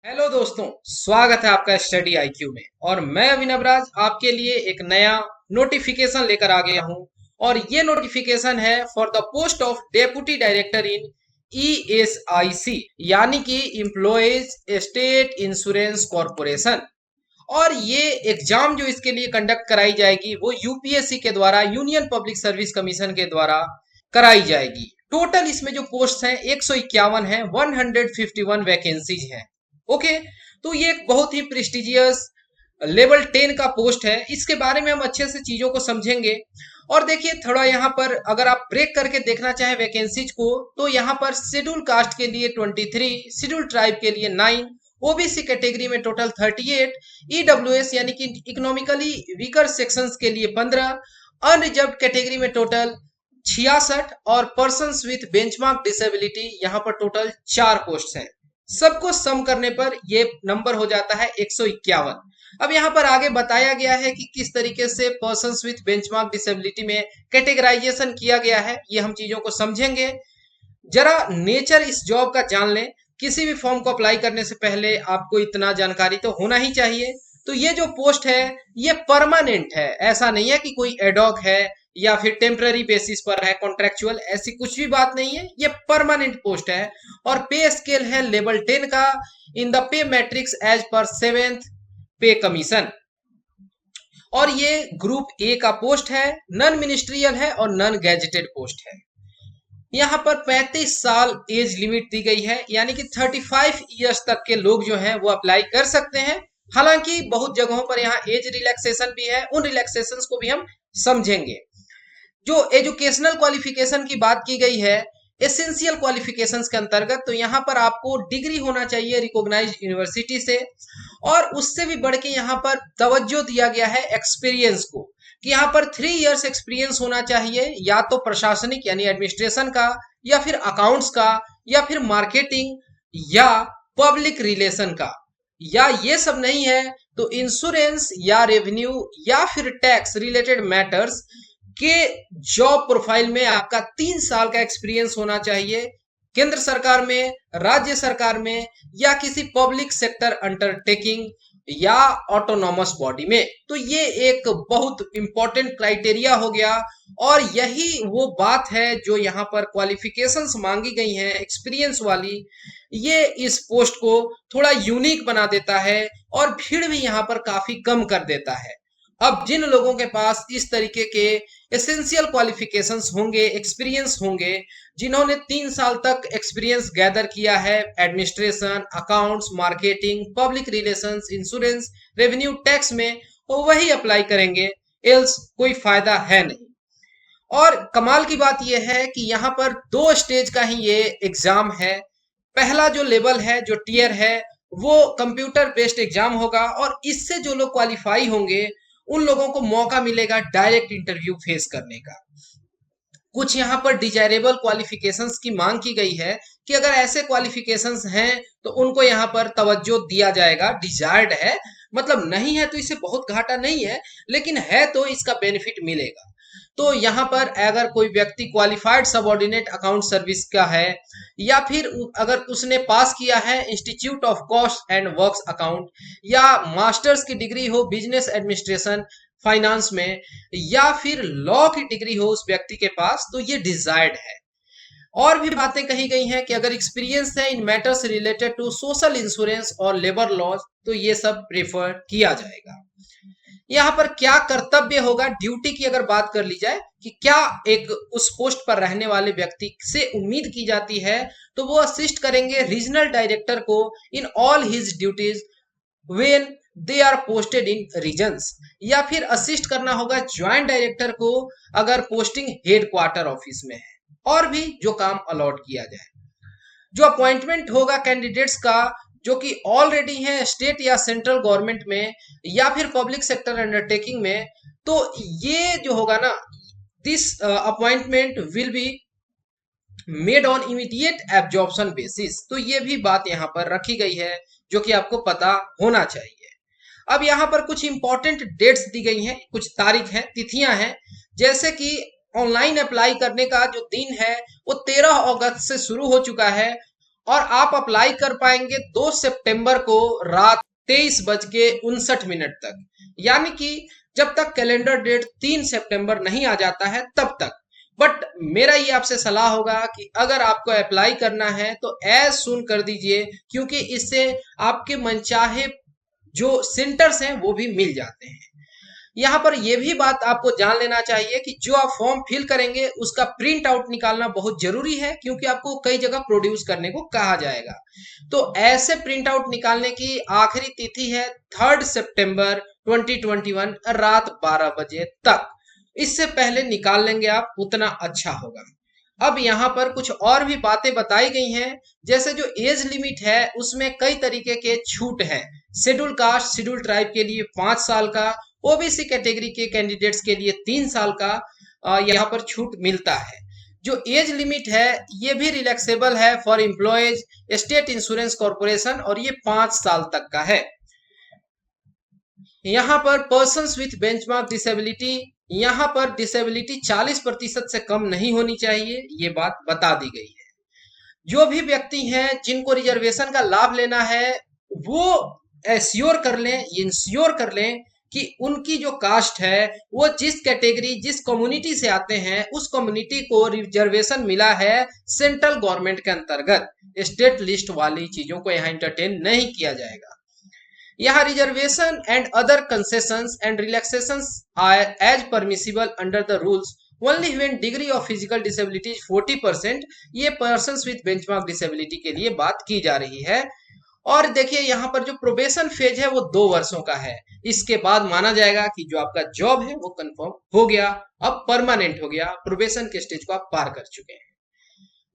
Hello दोस्तों, स्वागत है आपका स्टडी आईक्यू में। और मैं अभिनव राज आपके लिए एक नया नोटिफिकेशन लेकर आ गया हूं। और ये नोटिफिकेशन है for the post of deputy director in ESIC, यानी कि एम्प्लॉयज स्टेट इंश्योरेंस कॉरपोरेशन। और ये एग्जाम जो इसके लिए कंडक्ट कराई जाएगी वो यूपीएससी के द्वारा, यूनियन पब्लिक सर्विस कमीशन के द्वारा कराई जाएगी। टोटल इसमें जो पोस्ट हैं 151 है, 151 वैकेंसीज हैं। ओके, तो ये एक बहुत ही प्रेस्टिजियस लेवल 10 का पोस्ट है। इसके बारे में हम अच्छे से चीजों को समझेंगे। और देखिए, थोड़ा यहाँ पर अगर आप ब्रेक करके देखना चाहें वैकेंसीज को, तो यहाँ पर शेड्यूल कास्ट के लिए 23, शेड्यूल ट्राइब के लिए 9, ओबीसी कैटेगरी में टोटल 38, ईडब्ल्यूएस यानी कि इकोनॉमिकली वीकर सेक्शंस के लिए 15, अनरिजर्व कैटेगरी में टोटल 66 और पर्सन्स विथ बेंचमार्क डिसेबिलिटी यहाँ पर टोटल 4 पोस्ट हैं। सबको सम करने पर ये नंबर हो जाता है 151। अब यहाँ पर आगे बताया गया है कि किस तरीके से पर्सन्स विथ बेंचमार्क डिसेबिलिटी में कैटेगराइजेशन किया गया है, ये हम चीजों को समझेंगे। जरा नेचर इस जॉब का जान लें। किसी भी फॉर्म को अप्लाई करने से पहले आपको इतना जानकारी तो होना ही चाहिए। तो ये जो पोस्ट है ये परमानेंट है, ऐसा नहीं है कि कोई एडॉक है या फिर टेम्पररी बेसिस पर है, कॉन्ट्रेक्चुअल, ऐसी कुछ भी बात नहीं है। ये परमानेंट पोस्ट है और पे स्केल है लेवल 10 का in the pay matrix as पर 7th पे कमीशन। और ये ग्रुप ए का पोस्ट है, नॉन मिनिस्ट्रियल है और नॉन गैजेटेड पोस्ट है। यहाँ पर 35 साल एज लिमिट दी गई है, यानी कि 35 इयर्स तक के लोग जो हैं वो अप्लाई कर सकते हैं। हालांकि बहुत जगहों पर यहाँ एज रिलैक्सेशन भी है, उन रिलैक्सेशन को भी हम समझेंगे। जो एजुकेशनल क्वालिफिकेशन की बात की गई है एसेंशियल क्वालिफिकेशंस के अंतर्गत, तो यहाँ पर आपको डिग्री होना चाहिए रिकॉग्नाइज्ड यूनिवर्सिटी से। और उससे भी बढ़ के यहाँ पर तवज्जो दिया गया है एक्सपीरियंस को, कि यहाँ पर 3 इयर्स एक्सपीरियंस होना चाहिए, या तो प्रशासनिक यानी एडमिनिस्ट्रेशन का, या फिर अकाउंट्स का, या फिर मार्केटिंग या पब्लिक रिलेशन का। या ये सब नहीं है तो इंश्योरेंस या रेवेन्यू या फिर टैक्स रिलेटेड मैटर्स के जॉब प्रोफाइल में आपका 3 साल का एक्सपीरियंस होना चाहिए, केंद्र सरकार में, राज्य सरकार में, या किसी पब्लिक सेक्टर अंडरटेकिंग या ऑटोनॉमस बॉडी में। तो ये एक बहुत इंपॉर्टेंट क्राइटेरिया हो गया। और यही वो बात है जो यहाँ पर क्वालिफिकेशंस मांगी गई हैं एक्सपीरियंस वाली, ये इस पोस्ट को थोड़ा यूनिक बना देता है और भीड़ भी यहाँ पर काफी कम कर देता है। अब जिन लोगों के पास इस तरीके के एसेंशियल क्वालिफिकेशंस होंगे, एक्सपीरियंस होंगे, जिन्होंने 3 साल तक एक्सपीरियंस गैदर किया है administration, accounts, marketing, public relations, insurance, revenue, tax में, वो वही अप्लाई करेंगे, एल्स कोई फायदा है नहीं। और कमाल की बात यह है कि यहाँ पर 2 स्टेज का ही ये एग्जाम है। पहला जो लेवल है, जो टीयर है, वो कंप्यूटर बेस्ड एग्जाम होगा और इससे जो लोग क्वालिफाई होंगे उन लोगों को मौका मिलेगा डायरेक्ट इंटरव्यू फेस करने का। कुछ यहाँ पर डिजायरेबल क्वालिफिकेशंस की मांग की गई है कि अगर ऐसे क्वालिफिकेशंस हैं तो उनको यहाँ पर तवज्जो दिया जाएगा। डिजायर्ड है मतलब नहीं है तो इसे बहुत घाटा नहीं है, लेकिन है तो इसका बेनिफिट मिलेगा। तो यहाँ पर अगर कोई व्यक्ति क्वालिफाइड सबऑर्डिनेट अकाउंट सर्विस का है, या फिर अगर उसने पास किया है institute of cost and works account, या मास्टर्स की डिग्री हो बिजनेस एडमिनिस्ट्रेशन फाइनेंस में, या फिर लॉ की डिग्री हो उस व्यक्ति के पास, तो ये डिजायर्ड है। और भी बातें कही गई हैं कि अगर एक्सपीरियंस है in matters related to social insurance और लेबर लॉज, तो ये सब प्रेफर किया जाएगा। यहाँ पर क्या कर्तव्य होगा, ड्यूटी की अगर बात कर ली जाए कि क्या एक उस पोस्ट पर रहने वाले व्यक्ति से उम्मीद की जाती है, तो वो असिस्ट करेंगे रीजनल डायरेक्टर को in all his duties when they are posted in regions, या फिर असिस्ट करना होगा ज्वाइंट डायरेक्टर को अगर पोस्टिंग हेड क्वार्टर ऑफिस में है, और भी जो काम अलॉट किया जाए। जो अपॉइंटमेंट होगा कैंडिडेट्स का जो कि ऑलरेडी है स्टेट या सेंट्रल गवर्नमेंट में या फिर पब्लिक सेक्टर अंडरटेकिंग में, तो ये जो होगा ना, this appointment will be made on immediate absorption basis. तो ये भी बात यहाँ पर रखी गई है जो कि आपको पता होना चाहिए। अब यहाँ पर कुछ इंपॉर्टेंट डेट्स दी गई हैं, कुछ तारीख हैं, तिथियां हैं। जैसे कि ऑनलाइन अप्लाई करने का जो दिन है वो 13 अगस्त से शुरू हो चुका है और आप अप्लाई कर पाएंगे 2 सितंबर को रात 23:59 तक, यानी कि जब तक कैलेंडर डेट 3 सितंबर नहीं आ जाता है तब तक। बट मेरा ये आपसे सलाह होगा कि अगर आपको अप्लाई करना है तो एज सुन कर दीजिए, क्योंकि इससे आपके मनचाहे जो सेंटर्स हैं वो भी मिल जाते हैं। यहाँ पर यह भी बात आपको जान लेना चाहिए कि जो आप फॉर्म फिल करेंगे उसका प्रिंट आउट निकालना बहुत जरूरी है, क्योंकि आपको कई जगह प्रोड्यूस करने को कहा जाएगा। तो ऐसे प्रिंट आउट निकालने की आखिरी तिथि है 3 सितंबर 2021 रात 12 बजे तक। इससे पहले निकाल लेंगे आप उतना अच्छा होगा। अब यहाँ पर कुछ और भी बातें बताई गई हैं, जैसे जो एज लिमिट है उसमें कई तरीके के छूट है। शेड्यूल कास्ट शेड्यूल ट्राइब के लिए 5 साल का, ओबीसी कैटेगरी के कैंडिडेट्स के लिए 3 साल का यहाँ पर छूट मिलता है। जो एज लिमिट है ये भी रिलैक्सेबल है for employees state insurance corporation, और ये 5 साल तक का है। यहाँ पर पर्सन्स विथ बेंचमार्क डिसेबिलिटी, यहाँ पर डिसेबिलिटी 40% से कम नहीं होनी चाहिए, ये बात बता दी गई है। जो भी व्यक्ति हैं जिनको रिजर्वेशन का लाभ लेना है वो एश्योर कर लें, इंश्योर कर लें कि उनकी जो कास्ट है वो जिस कैटेगरी जिस कम्युनिटी से आते हैं उस कम्युनिटी को रिजर्वेशन मिला है सेंट्रल गवर्नमेंट के अंतर्गत। स्टेट लिस्ट वाली चीजों को यहाँ इंटरटेन नहीं किया जाएगा। यहाँ reservation and other concessions and relaxations are as permissible under the rules only when degree of physical disability 40%। ये पर्सन्स विथ बेंचमार्क डिसेबिलिटी के लिए बात की जा रही है। और देखिए यहाँ पर जो प्रोबेशन फेज है वो 2 वर्षों का है। इसके बाद माना जाएगा कि जो आपका जॉब है वो कंफर्म हो गया, अब परमानेंट हो गया, प्रोबेशन के स्टेज को आप पार कर चुके हैं।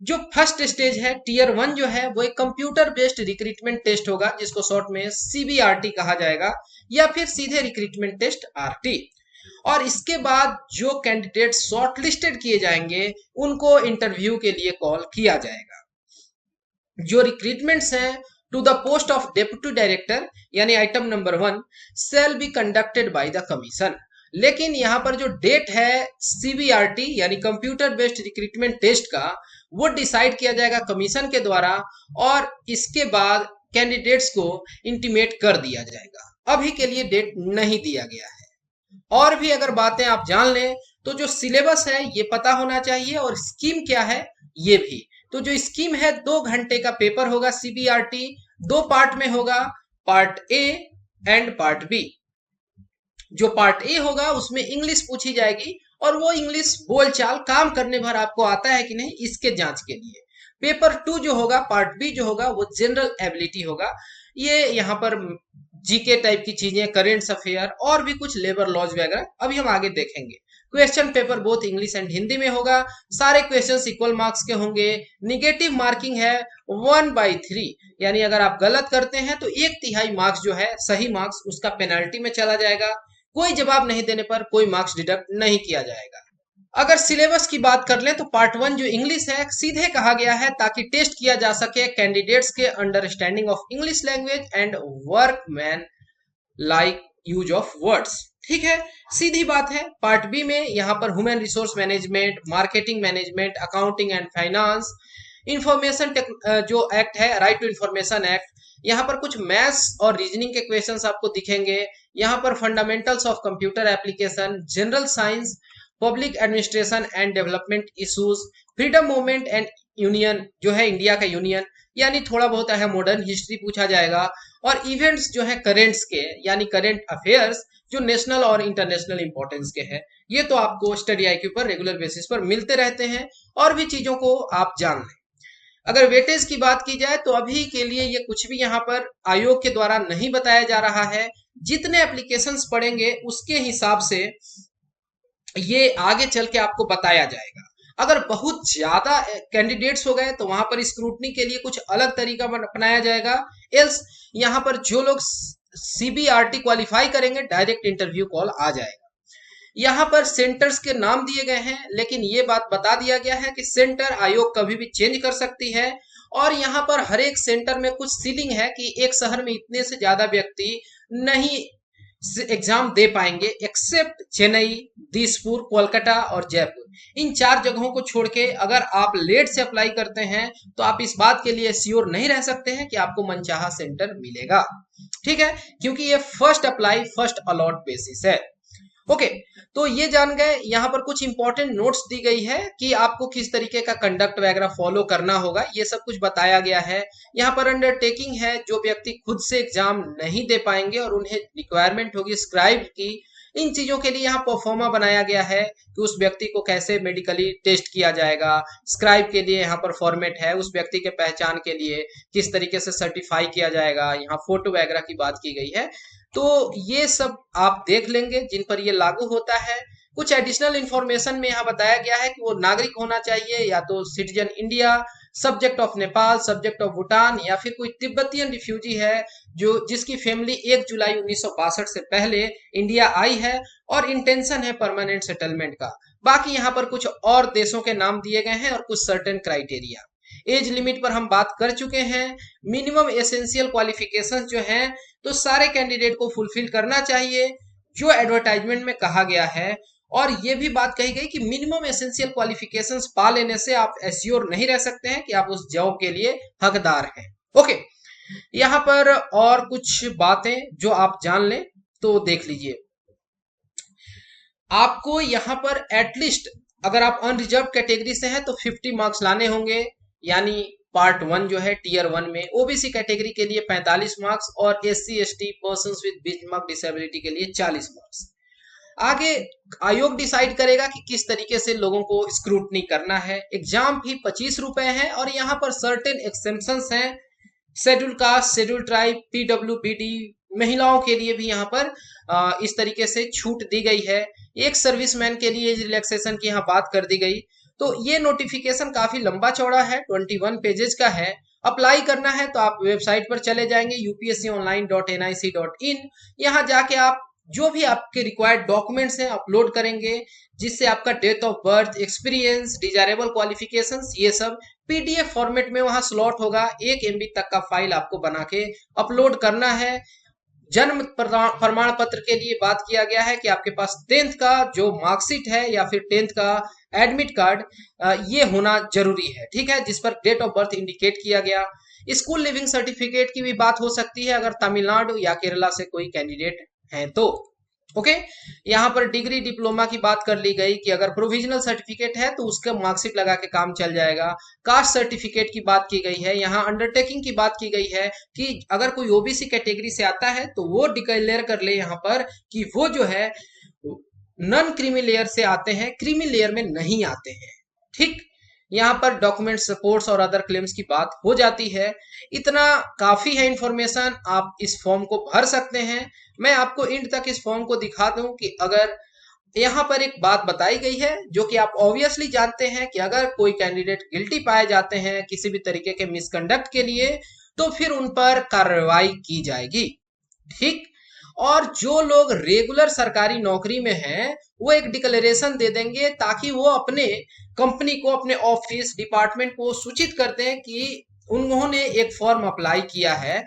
जो फर्स्ट स्टेज है टियर 1 जो है वो एक कंप्यूटर बेस्ड रिक्रूटमेंट टेस्ट होगा, जिसको शॉर्ट में सीबीआरटी कहा जाएगा, या फिर सीधे रिक्रूटमेंट टेस्ट आरटी। और इसके बाद जो कैंडिडेट शॉर्टलिस्टेड किए जाएंगे उनको इंटरव्यू के लिए कॉल किया जाएगा। जो रिक्रूटमेंट्स हैं to the post of deputy director यानी item number 1 shall be conducted by the commission. लेकिन यहाँ पर जो डेट है सीबीआरटी यानी कंप्यूटर बेस्ड रिक्रूटमेंट टेस्ट का वो डिसाइड किया जाएगा कमीशन के द्वारा, और इसके बाद कैंडिडेट्स को इंटीमेट कर दिया जाएगा। अभी के लिए डेट नहीं दिया गया है। और भी अगर बातें आप जान लें तो जो सिलेबस है ये पता होना चाहिए, और स्कीम क्या है ये भी। तो जो स्कीम है 2 घंटे का पेपर होगा सीबीआरटी, 2 पार्ट में होगा, part A and part B. जो पार्ट ए होगा उसमें इंग्लिश पूछी जाएगी, और वो इंग्लिश बोलचाल काम करने भर आपको आता है कि नहीं इसके जांच के लिए। पेपर 2 जो होगा पार्ट बी जो होगा वो जनरल एबिलिटी होगा। ये यहाँ पर जीके टाइप की चीजें, करेंट अफेयर और भी कुछ लेबर लॉज वगैरह अभी हम आगे देखेंगे। Question paper both English and Hindi में होगा। सारे क्वेश्चंस इक्वल मार्क्स के होंगे। निगेटिव मार्किंग है 1/3, यानी अगर आप गलत करते हैं तो 1/3 मार्क्स जो है सही मार्क्स उसका पेनल्टी में चला जाएगा। कोई जवाब नहीं देने पर कोई मार्क्स डिडक्ट नहीं किया जाएगा। अगर सिलेबस की बात कर लें तो पार्ट 1 जो इंग्लिश है सीधे कहा गया है ताकि टेस्ट किया जा सके कैंडिडेट्स के understanding of English language and workman like use of words. ठीक है, सीधी बात है। पार्ट बी में यहाँ पर human resource management, marketing management, accounting and finance, information जो एक्ट है राइट टू इंफॉर्मेशन एक्ट, यहाँ पर कुछ मैथ्स और रीजनिंग के क्वेश्चंस आपको दिखेंगे। यहाँ पर fundamentals of computer application, general science, public administration and development issues, freedom movement and union जो है इंडिया का यूनियन, यानी थोड़ा बहुत है मॉडर्न हिस्ट्री पूछा जाएगा, और इवेंट्स जो है करेंट्स के यानी करेंट अफेयर्स जो नेशनल और इंटरनेशनल इंपॉर्टेंस के हैं। ये तो आपको स्टडी आईक्यू पर रेगुलर बेसिस पर मिलते रहते हैं, और भी चीजों को आप जान लें। अगर वेटेज की बात की जाए तो अभी के लिए ये कुछ भी यहाँ पर आयोग के द्वारा नहीं बताया जा रहा है। जितने एप्लीकेशंस पड़ेंगे उसके हिसाब से ये आगे चल के आपको बताया जाएगा। अगर बहुत ज्यादा कैंडिडेट्स हो गए तो वहां पर स्क्रूटनी के लिए कुछ अलग तरीका अपनाया जाएगा। एल्स यहाँ पर जो लोग सीबीआरटी क्वालिफाई करेंगे डायरेक्ट इंटरव्यू कॉल आ जाएगा। यहाँ पर सेंटर्स के नाम दिए गए हैं, लेकिन ये बात बता दिया गया है कि सेंटर आयोग कभी भी चेंज कर सकती है, और यहाँ पर हर एक सेंटर में कुछ सीलिंग है कि एक शहर में इतने से ज्यादा व्यक्ति नहीं एग्जाम दे पाएंगे एक्सेप्ट चेन्नई, दिसपुर, कोलकाता और जयपुर। इन 4 जगहों को छोड़ के अगर आप लेट से अप्लाई करते हैं तो आप इस बात के लिए श्योर नहीं रह सकते हैं कि आपको मनचाहा सेंटर मिलेगा। ठीक है, क्योंकि ये first apply first allot basis है। ओके, तो ये जान गए। यहाँ पर कुछ इंपॉर्टेंट नोट्स दी गई है कि आपको किस तरीके का कंडक्ट वगैरह फॉलो करना होगा, ये सब कुछ बताया गया है। यहाँ पर अंडरटेकिंग है, जो व्यक्ति खुद से एग्जाम नहीं दे पाएंगे और उन्हें रिक्वायरमेंट होगी स्क्राइब की, इन चीजों के लिए यहाँ परफॉर्मा बनाया गया है कि उस व्यक्ति को कैसे मेडिकली टेस्ट किया जाएगा। स्क्राइब के लिए यहाँ पर फॉर्मेट है, उस व्यक्ति के पहचान के लिए किस तरीके से सर्टिफाई किया जाएगा, यहाँ फोटो वगैरह की बात की गई है। तो ये सब आप देख लेंगे जिन पर ये लागू होता है। कुछ एडिशनल इंफॉर्मेशन में यहाँ बताया गया है कि वो नागरिक होना चाहिए, या तो citizen India, subject of Nepal, subject of Bhutan, या फिर कोई तिब्बतियन रिफ्यूजी है जो जिसकी फैमिली 1 जुलाई 1962 से पहले इंडिया आई है और इंटेंशन है परमानेंट सेटलमेंट का। बाकी यहाँ पर कुछ और देशों के नाम दिए गए हैं और कुछ सर्टेन क्राइटेरिया। एज लिमिट पर हम बात कर चुके हैं। मिनिमम एसेंशियल क्वालिफिकेशंस जो हैं तो सारे कैंडिडेट को फुलफिल करना चाहिए जो एडवर्टाइजमेंट में कहा गया है। और ये भी बात कही गई कि मिनिमम एसेंशियल क्वालिफिकेशंस पा लेने से आप एश्योर नहीं रह सकते हैं कि आप उस जॉब के लिए हकदार हैं। ओके, यहाँ पर और कुछ बातें जो आप जान लें तो देख लीजिए। आपको यहाँ पर एटलीस्ट अगर आप अनरिजर्व कैटेगरी से हैं तो 50 मार्क्स लाने होंगे, यानी पार्ट 1 जो है टीयर 1 में। ओबीसी कैटेगरी के लिए 45 मार्क्स और SC ST persons with benchmark disability के लिए 40 मार्क्स। आगे आयोग डिसाइड करेगा कि किस तरीके से लोगों को स्क्रूटनी करना है। एग्जाम फी 25 रुपए है और यहाँ पर सर्टेन एक्सेप्शंस हैं। Schedule caste, schedule tribe, PWBD, महिलाओं के लिए भी यहाँ पर इस तरीके से छूट दी गई है। एक सर्विसमैन के लिए रिलैक्सेशन की यहाँ बात कर दी गई। तो ये नोटिफिकेशन काफी लंबा चौड़ा है, 21 पेजेस का है। अप्लाई करना है तो आप वेबसाइट पर चले जाएंगे upsconline.nic.in। यहाँ जाके आप जो भी आपके रिक्वायर्ड डॉक्यूमेंट्स हैं अपलोड करेंगे, जिससे आपका date of birth, experience, desirable qualifications, ये सब पीडीएफ फॉर्मेट में वहां स्लॉट होगा। 1 MB तक का फाइल आपको बना के अपलोड करना है। जन्म प्रमाण पत्र के लिए बात किया गया है कि आपके पास 10th का जो मार्कशीट है या फिर 10th का एडमिट कार्ड ये होना जरूरी है। ठीक है, जिस पर डेट ऑफ बर्थ इंडिकेट किया गया। स्कूल लिविंग सर्टिफिकेट की भी बात हो सकती है अगर तमिलनाडु या केरला से कोई कैंडिडेट है तो। ओके, यहाँ पर डिग्री डिप्लोमा की बात कर ली गई कि अगर प्रोविजनल सर्टिफिकेट है तो उसका मार्कशीट लगा के काम चल जाएगा। कास्ट सर्टिफिकेट की बात की गई है। यहाँ अंडरटेकिंग की बात की गई है कि अगर कोई ओबीसी कैटेगरी से आता है तो वो डिक्लेयर कर ले यहाँ पर कि वो जो है नॉन क्रीमी लेयर से आते हैं, क्रीमी लेयर में नहीं आते हैं। ठीक, यहाँ पर डॉक्यूमेंट सपोर्ट्स और अदर क्लेम्स की बात हो जाती है। इतना काफी है इंफॉर्मेशन, आप इस फॉर्म को भर सकते हैं। मैं आपको इंड तक इस फॉर्म को दिखा दूं कि अगर यहाँ पर एक बात बताई गई है जो कि आप ऑब्वियसली जानते हैं कि अगर कोई कैंडिडेट गिल्टी पाए जाते हैं किसी भी तरीके के मिसकंडक्ट के लिए तो फिर उन पर कार्रवाई की जाएगी। ठीक, और जो लोग रेगुलर सरकारी नौकरी में हैं वो एक डिक्लेरेशन दे देंगे ताकि वो अपने कंपनी को, अपने ऑफिस डिपार्टमेंट को सूचित कर दें कि उन्होंने एक फॉर्म अप्लाई किया है,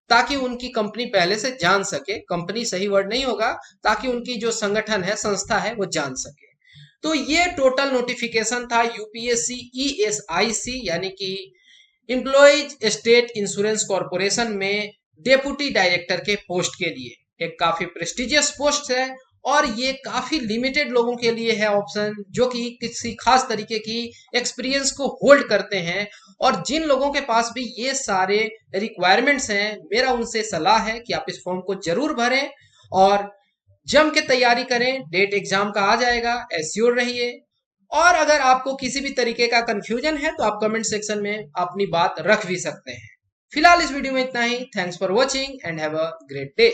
ताकि उनकी कंपनी पहले से जान सके। कंपनी सही वर्ड नहीं होगा, ताकि उनकी जो संगठन है, संस्था है, वो जान सके। तो ये टोटल नोटिफिकेशन था यूपीएससी ESIC यानी कि एम्प्लॉइज स्टेट इंश्योरेंस कॉर्पोरेशन में डेप्यूटी डायरेक्टर के पोस्ट के लिए। एक काफी प्रेस्टिजियस पोस्ट है और ये काफी लिमिटेड लोगों के लिए है ऑप्शन, जो कि किसी खास तरीके की एक्सपीरियंस को होल्ड करते हैं। और जिन लोगों के पास भी ये सारे रिक्वायरमेंट्स हैं, मेरा उनसे सलाह है कि आप इस फॉर्म को जरूर भरें और जम के तैयारी करें। डेट एग्जाम का आ जाएगा, एश्योर रहिए। और अगर आपको किसी भी तरीके का कंफ्यूजन है तो आप कमेंट सेक्शन में अपनी बात रख भी सकते हैं। फिलहाल इस वीडियो में इतना ही। Thanks for watching and have a great day.